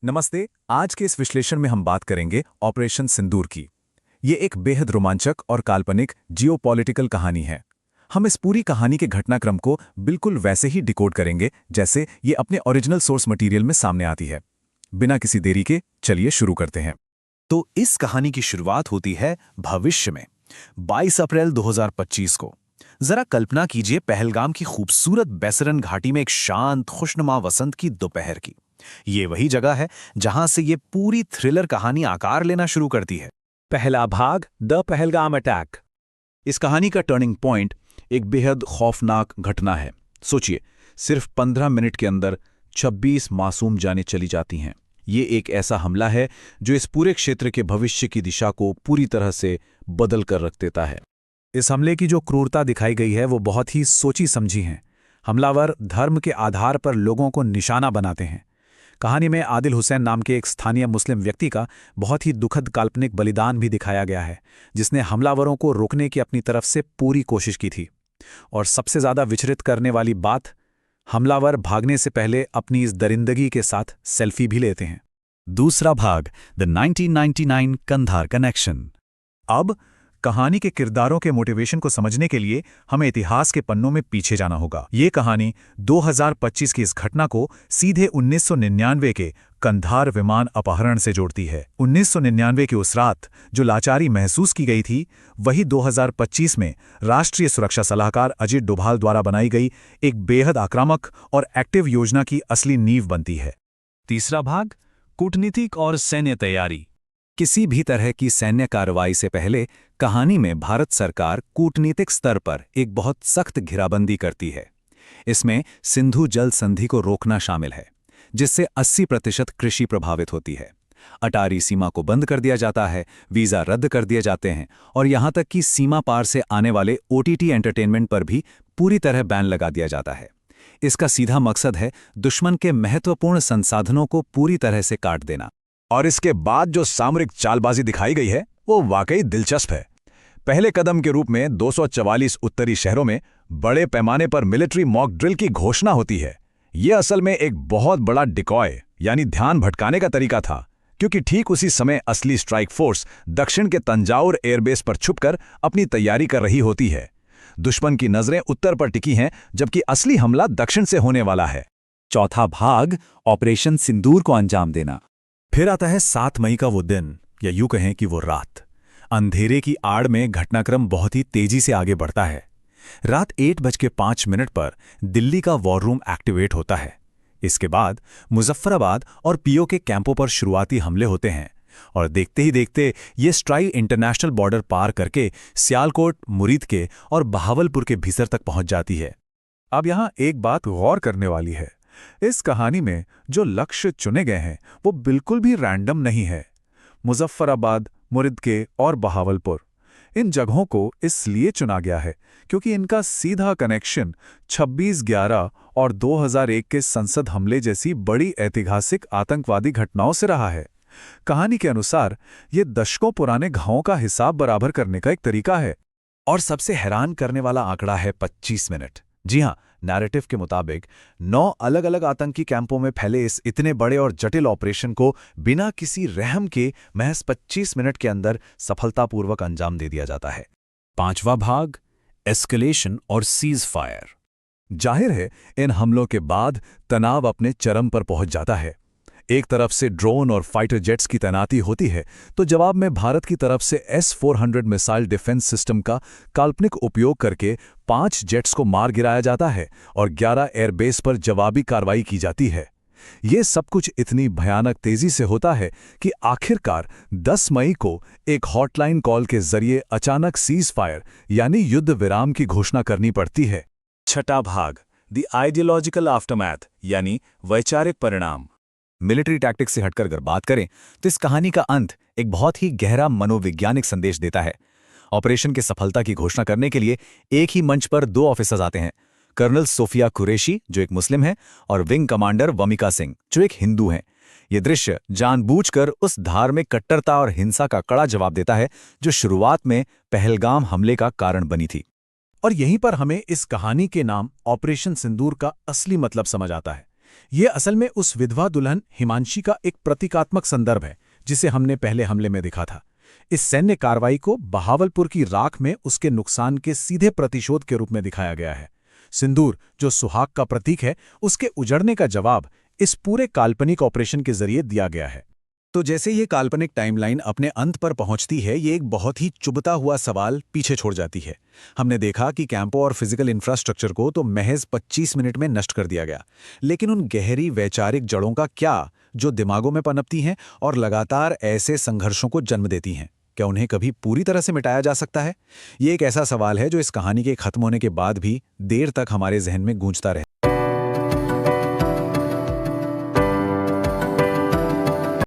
नमस्ते। आज के इस विश्लेषण में हम बात करेंगे ऑपरेशन सिंदूर की। ये एक बेहद रोमांचक और काल्पनिक जियोपॉलिटिकल कहानी है। हम इस पूरी कहानी के घटनाक्रम को बिल्कुल वैसे ही डिकोड करेंगे जैसे ये अपने ओरिजिनल सोर्स मटेरियल में सामने आती है। बिना किसी देरी के चलिए शुरू करते हैं। तो इस कहानी की शुरुआत होती है भविष्य में 22 अप्रैल 2025 को। जरा कल्पना कीजिए पहलगाम की खूबसूरत बैसरन घाटी में एक शांत खुशनुमा वसंत की दोपहर की। ये वही जगह है जहां से ये पूरी थ्रिलर कहानी आकार लेना शुरू करती है। पहला भाग, द पहलगाम अटैक। इस कहानी का टर्निंग पॉइंट एक बेहद खौफनाक घटना है। सोचिए, सिर्फ 15 मिनट के अंदर 26 मासूम जानें चली जाती हैं। ये एक ऐसा हमला है जो इस पूरे क्षेत्र के भविष्य की दिशा को पूरी तरह से बदल कर रख देता है। इस हमले की जो क्रूरता दिखाई गई है वो बहुत ही सोची समझी है। हमलावर धर्म के आधार पर लोगों को निशाना बनाते हैं। कहानी में आदिल हुसैन नाम के एक स्थानीय मुस्लिम व्यक्ति का बहुत ही दुखद काल्पनिक बलिदान भी दिखाया गया है, जिसने हमलावरों को रोकने की अपनी तरफ से पूरी कोशिश की थी। और सबसे ज्यादा विचलित करने वाली बात, हमलावर भागने से पहले अपनी इस दरिंदगी के साथ सेल्फी भी लेते हैं। दूसरा भाग, द 1999 कंधार कनेक्शन। अब कहानी के किरदारों के मोटिवेशन को समझने के लिए हमें इतिहास के पन्नों में पीछे जाना होगा। ये कहानी 2025 की इस घटना को सीधे 1999 के कंधार विमान अपहरण से जोड़ती है। 1999 की उस रात जो लाचारी महसूस की गई थी, वही 2025 में राष्ट्रीय सुरक्षा सलाहकार अजित डोभाल द्वारा बनाई गई एक बेहद आक्रामक और एक्टिव योजना की असली नींव बनती है। तीसरा भाग, कूटनीतिक और सैन्य तैयारी। किसी भी तरह की सैन्य कार्रवाई से पहले कहानी में भारत सरकार कूटनीतिक स्तर पर एक बहुत सख्त घेराबंदी करती है। इसमें सिंधु जल संधि को रोकना शामिल है, जिससे 80% कृषि प्रभावित होती है। अटारी सीमा को बंद कर दिया जाता है, वीजा रद्द कर दिए जाते हैं और यहां तक कि सीमा पार से आने वाले OTT एंटरटेनमेंट पर भी पूरी तरह बैन लगा दिया जाता है। इसका सीधा मकसद है दुश्मन के महत्वपूर्ण संसाधनों को पूरी तरह से काट देना। और इसके बाद जो सामरिक चालबाजी दिखाई गई है वो वाकई दिलचस्प है। पहले कदम के रूप में 244 उत्तरी शहरों में बड़े पैमाने पर मिलिट्री मॉक ड्रिल की घोषणा होती है। ये असल में एक बहुत बड़ा डिकॉय यानी ध्यान भटकाने का तरीका था, क्योंकि ठीक उसी समय असली स्ट्राइक फोर्स दक्षिण के तंजाउर एयरबेस पर छुपकर अपनी तैयारी कर रही होती है। दुश्मन की नजरें उत्तर पर टिकी हैं, जबकि असली हमला दक्षिण से होने वाला है। चौथा भाग, ऑपरेशन सिंदूर को अंजाम देना। फिर आता है 7 मई का वो दिन, या यूं कहें कि वो रात। अंधेरे की आड़ में घटनाक्रम बहुत ही तेजी से आगे बढ़ता है। रात 8:05 पर दिल्ली का वॉर रूम एक्टिवेट होता है। इसके बाद मुजफ्फराबाद और पीओ के कैंपों पर शुरुआती हमले होते हैं और देखते ही देखते ये स्ट्राइक इंटरनेशनल बॉर्डर पार करके सियालकोट, मुरीदके और बहावलपुर के भीतर तक पहुंच जाती है। अब यहां एक बात गौर करने वाली है। इस कहानी में जो लक्ष्य चुने गए हैं वो बिल्कुल भी रैंडम नहीं है। मुजफ्फराबाद, मुरीदके और बहावलपुर, इन जगहों को इसलिए चुना गया है क्योंकि इनका सीधा कनेक्शन 26/11 और 2001 के संसद हमले जैसी बड़ी ऐतिहासिक आतंकवादी घटनाओं से रहा है। कहानी के अनुसार ये दशकों पुराने घावों का हिसाब बराबर करने का एक तरीका है। और सबसे हैरान करने वाला आंकड़ा है 25 मिनट। जी हां, नैरेटिव के मुताबिक 9 अलग अलग आतंकी कैंपों में फैले इस इतने बड़े और जटिल ऑपरेशन को बिना किसी रहम के महज 25 मिनट के अंदर सफलतापूर्वक अंजाम दे दिया जाता है। पांचवा भाग, एस्केलेशन और सीज फायर। जाहिर है इन हमलों के बाद तनाव अपने चरम पर पहुंच जाता है। एक तरफ से ड्रोन और फाइटर जेट्स की तैनाती होती है, तो जवाब में भारत की तरफ से S-400 मिसाइल डिफेंस सिस्टम का काल्पनिक उपयोग करके 5 जेट्स को मार गिराया जाता है और 11 एयरबेस पर जवाबी कार्रवाई की जाती है। ये सब कुछ इतनी भयानक तेजी से होता है कि आखिरकार 10 मई को एक हॉटलाइन कॉल के जरिए अचानक सीज फायर यानी युद्ध विराम की घोषणा करनी पड़ती है। छठा भाग, द आइडियोलॉजिकल आफ्टरमैथ यानी वैचारिक परिणाम। मिलिट्री टैक्टिक्स से हटकर अगर बात करें तो इस कहानी का अंत एक बहुत ही गहरा मनोवैज्ञानिक संदेश देता है। ऑपरेशन की सफलता की घोषणा करने के लिए एक ही मंच पर 2 ऑफिसर्स आते हैं, कर्नल सोफिया कुरैशी जो एक मुस्लिम है और विंग कमांडर वमिका सिंह जो एक हिंदू हैं। ये दृश्य जानबूझकर उस धार्मिक कट्टरता और हिंसा का कड़ा जवाब देता है जो शुरुआत में पहलगाम हमले का कारण बनी थी। और यहीं पर हमें इस कहानी के नाम ऑपरेशन सिंदूर का असली मतलब समझ आता है। ये असल में उस विधवा दुल्हन हिमांशी का एक प्रतीकात्मक संदर्भ है जिसे हमने पहले हमले में देखा था। इस सैन्य कार्रवाई को बहावलपुर की राख में उसके नुकसान के सीधे प्रतिशोध के रूप में दिखाया गया है। सिंदूर, जो सुहाग का प्रतीक है, उसके उजड़ने का जवाब इस पूरे काल्पनिक ऑपरेशन के जरिए दिया गया है। तो जैसे ये काल्पनिक टाइमलाइन अपने अंत पर पहुंचती है, ये एक बहुत ही चुभता हुआ सवाल पीछे छोड़ जाती है। हमने देखा कि कैंपों और फिजिकल इंफ्रास्ट्रक्चर को तो महज 25 मिनट में नष्ट कर दिया गया, लेकिन उन गहरी वैचारिक जड़ों का क्या, जो दिमागों में पनपती हैं और लगातार ऐसे संघर्षों को जन्म देती हैं? क्या उन्हें कभी पूरी तरह से मिटाया जा सकता है? ये एक ऐसा सवाल है जो इस कहानी के खत्म होने के बाद भी देर तक हमारे जहन में गूंजता रहे।